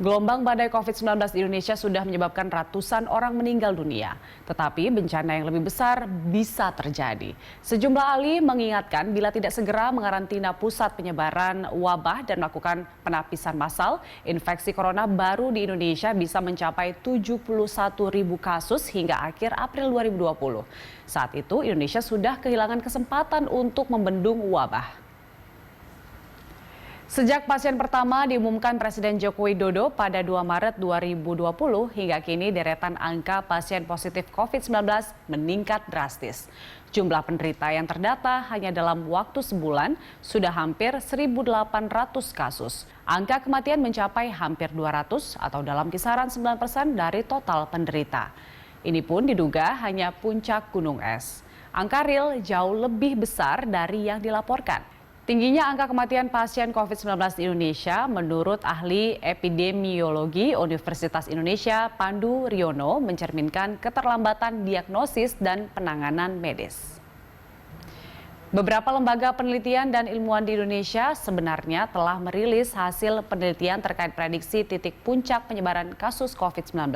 Gelombang badai COVID-19 di Indonesia sudah menyebabkan ratusan orang meninggal dunia. Tetapi bencana yang lebih besar bisa terjadi. Sejumlah ahli mengingatkan bila tidak segera mengarantina pusat penyebaran wabah dan melakukan penapisan massal, infeksi corona baru di Indonesia bisa mencapai 71.000 kasus hingga akhir April 2020. Saat itu Indonesia sudah kehilangan kesempatan untuk membendung wabah. Sejak pasien pertama diumumkan Presiden Joko Widodo pada 2 Maret 2020 hingga kini deretan angka pasien positif COVID-19 meningkat drastis. Jumlah penderita yang terdata hanya dalam waktu sebulan sudah hampir 1.800 kasus. Angka kematian mencapai hampir 200 atau dalam kisaran 9% dari total penderita. Ini pun diduga hanya puncak gunung es. Angka real jauh lebih besar dari yang dilaporkan. Tingginya angka kematian pasien COVID-19 di Indonesia menurut ahli epidemiologi Universitas Indonesia Pandu Riono mencerminkan keterlambatan diagnosis dan penanganan medis. Beberapa lembaga penelitian dan ilmuwan di Indonesia sebenarnya telah merilis hasil penelitian terkait prediksi titik puncak penyebaran kasus COVID-19.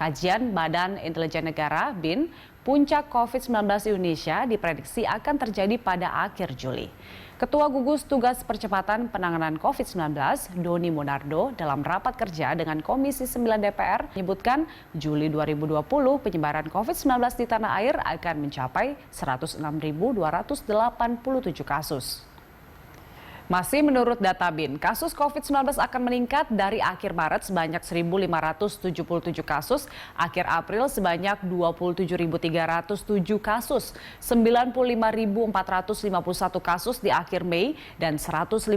Kajian Badan Intelijen Negara (BIN), puncak COVID-19 di Indonesia diprediksi akan terjadi pada akhir Juli. Ketua Gugus Tugas Percepatan Penanganan COVID-19, Doni Monardo, dalam rapat kerja dengan Komisi 9 DPR, menyebutkan Juli 2020 penyebaran COVID-19 di tanah air akan mencapai 106.287 kasus. Masih menurut data BIN, kasus COVID-19 akan meningkat dari akhir Maret sebanyak 1.577 kasus, akhir April sebanyak 27.307 kasus, 95.451 kasus di akhir Mei, dan 105.765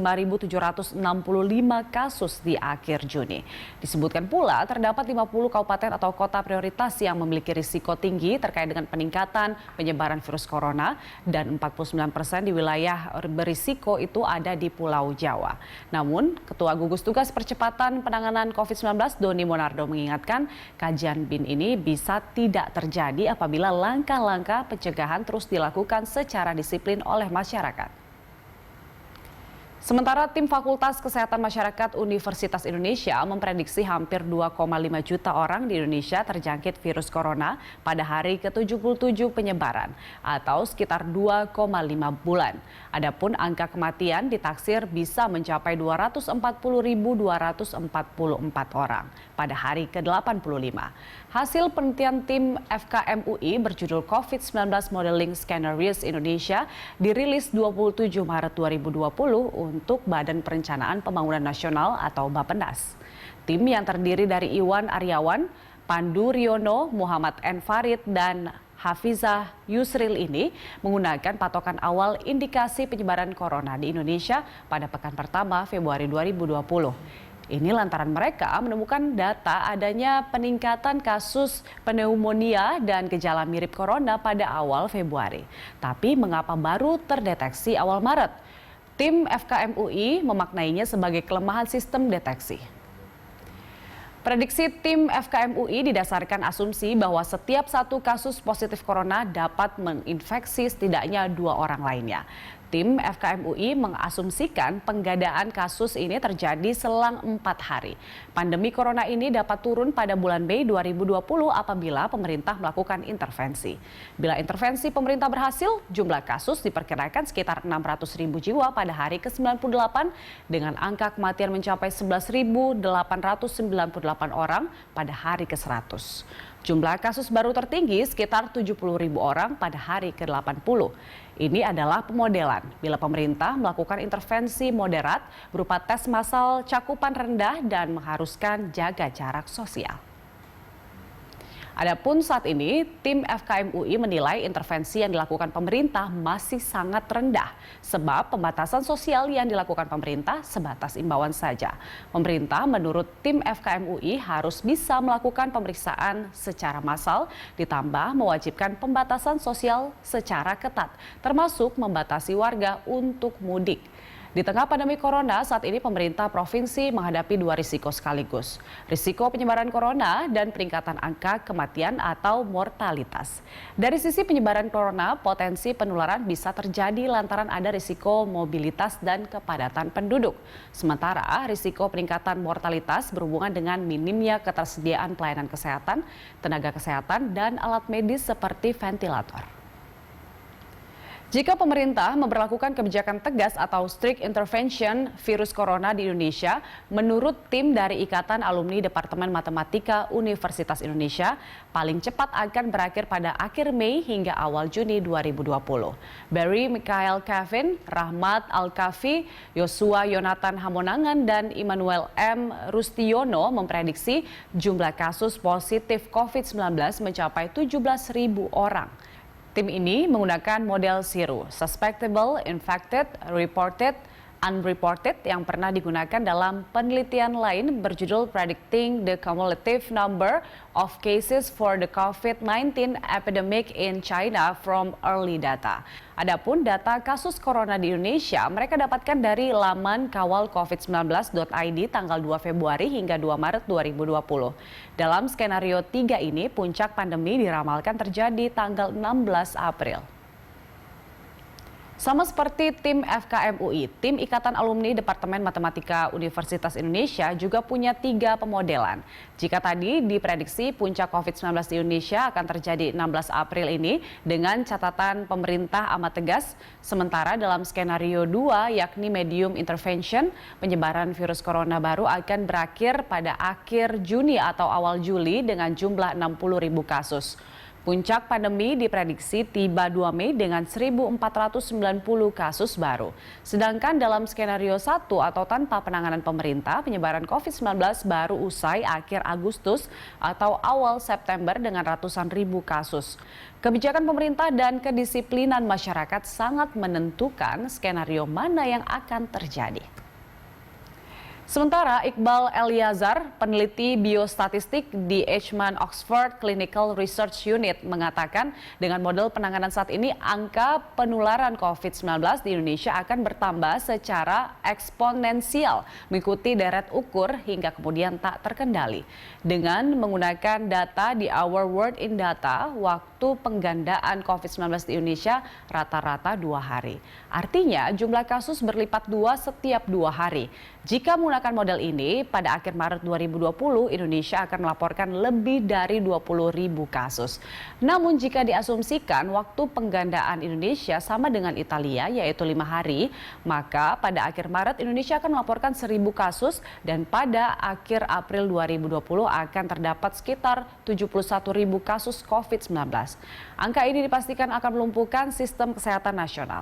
kasus di akhir Juni. Disebutkan pula terdapat 50 kabupaten atau kota prioritas yang memiliki risiko tinggi terkait dengan peningkatan penyebaran virus corona, dan 49% di wilayah berisiko itu ada di Pulau Jawa. Namun, Ketua Gugus Tugas Percepatan Penanganan COVID-19 Doni Monardo mengingatkan kajian BIN ini bisa tidak terjadi apabila langkah-langkah pencegahan terus dilakukan secara disiplin oleh masyarakat. Sementara tim Fakultas Kesehatan Masyarakat Universitas Indonesia memprediksi hampir 2,5 juta orang di Indonesia terjangkit virus corona pada hari ke-77 penyebaran atau sekitar 2,5 bulan. Adapun angka kematian ditaksir bisa mencapai 240.244 orang pada hari ke-85. Hasil penelitian tim FKM UI berjudul COVID-19 Modeling Scenarios Indonesia dirilis 27 Maret 2020 untuk Badan Perencanaan Pembangunan Nasional atau Bappenas. Tim yang terdiri dari Iwan Aryawan, Pandu Riono, Muhammad N. Farid, dan Hafizah Yusril ini menggunakan patokan awal indikasi penyebaran corona di Indonesia pada pekan pertama Februari 2020. Ini lantaran mereka menemukan data adanya peningkatan kasus pneumonia dan gejala mirip corona pada awal Februari. Tapi mengapa baru terdeteksi awal Maret? Tim FKM UI memaknainya sebagai kelemahan sistem deteksi. Prediksi tim FKM UI didasarkan asumsi bahwa setiap satu kasus positif corona dapat menginfeksi setidaknya 2 orang lainnya. Tim FKM UI mengasumsikan penggadaan kasus ini terjadi selang 4 hari. Pandemi corona ini dapat turun pada bulan Mei 2020 apabila pemerintah melakukan intervensi. Bila intervensi pemerintah berhasil, jumlah kasus diperkirakan sekitar 600.000 jiwa pada hari ke-98 dengan angka kematian mencapai 11.898 orang pada hari ke-100. Jumlah kasus baru tertinggi sekitar 70.000 orang pada hari ke-80. Ini adalah pemodelan bila pemerintah melakukan intervensi moderat berupa tes massal cakupan rendah dan mengharuskan jaga jarak sosial. Adapun saat ini, tim FKM UI menilai intervensi yang dilakukan pemerintah masih sangat rendah sebab pembatasan sosial yang dilakukan pemerintah sebatas imbauan saja. Pemerintah menurut tim FKM UI harus bisa melakukan pemeriksaan secara massal ditambah mewajibkan pembatasan sosial secara ketat termasuk membatasi warga untuk mudik. Di tengah pandemi corona, saat ini pemerintah provinsi menghadapi dua risiko sekaligus. Risiko penyebaran corona dan peningkatan angka kematian atau mortalitas. Dari sisi penyebaran corona, potensi penularan bisa terjadi lantaran ada risiko mobilitas dan kepadatan penduduk. Sementara risiko peningkatan mortalitas berhubungan dengan minimnya ketersediaan pelayanan kesehatan, tenaga kesehatan, dan alat medis seperti ventilator. Jika pemerintah memberlakukan kebijakan tegas atau strict intervention virus corona di Indonesia, menurut tim dari Ikatan Alumni Departemen Matematika Universitas Indonesia, paling cepat akan berakhir pada akhir Mei hingga awal Juni 2020. Barry Michael Kevin, Rahmat Al-Kafi, Yosua Yonatan Hamonangan, dan Immanuel M. Rustiono memprediksi jumlah kasus positif COVID-19 mencapai 17.000 orang. Tim ini menggunakan model SIRU, Suspectable, Infected, Reported, Unreported, yang pernah digunakan dalam penelitian lain berjudul Predicting the Cumulative Number of Cases for the COVID-19 Epidemic in China from Early Data. Adapun data kasus corona di Indonesia, mereka dapatkan dari laman kawalcovid19.id tanggal 2 Februari hingga 2 Maret 2020. Dalam skenario 3 ini, puncak pandemi diramalkan terjadi tanggal 16 April. Sama seperti tim FKM UI, tim Ikatan Alumni Departemen Matematika Universitas Indonesia juga punya 3 pemodelan. Jika tadi diprediksi puncak COVID-19 di Indonesia akan terjadi 16 April ini dengan catatan pemerintah amat tegas, sementara dalam skenario 2 yakni medium intervention, penyebaran virus corona baru akan berakhir pada akhir Juni atau awal Juli dengan jumlah 60.000 kasus. Puncak pandemi diprediksi tiba 2 Mei dengan 1.490 kasus baru. Sedangkan dalam skenario 1 atau tanpa penanganan pemerintah, penyebaran COVID-19 baru usai akhir Agustus atau awal September dengan ratusan ribu kasus. Kebijakan pemerintah dan kedisiplinan masyarakat sangat menentukan skenario mana yang akan terjadi. Sementara Iqbal Eliazar, peneliti biostatistik di Eijkman Oxford Clinical Research Unit, mengatakan dengan model penanganan saat ini angka penularan COVID-19 di Indonesia akan bertambah secara eksponensial mengikuti deret ukur hingga kemudian tak terkendali. Dengan menggunakan data di Our World in Data, waktu penggandaan COVID-19 di Indonesia rata-rata 2 hari. Artinya jumlah kasus berlipat 2 setiap 2 hari. Jika menggunakan model ini, pada akhir Maret 2020, Indonesia akan melaporkan lebih dari 20.000 kasus. Namun jika diasumsikan waktu penggandaan Indonesia sama dengan Italia, yaitu 5 hari, maka pada akhir Maret Indonesia akan melaporkan 1.000 kasus dan pada akhir April 2020 akan terdapat sekitar 71.000 kasus COVID-19. Angka ini dipastikan akan melumpuhkan sistem kesehatan nasional.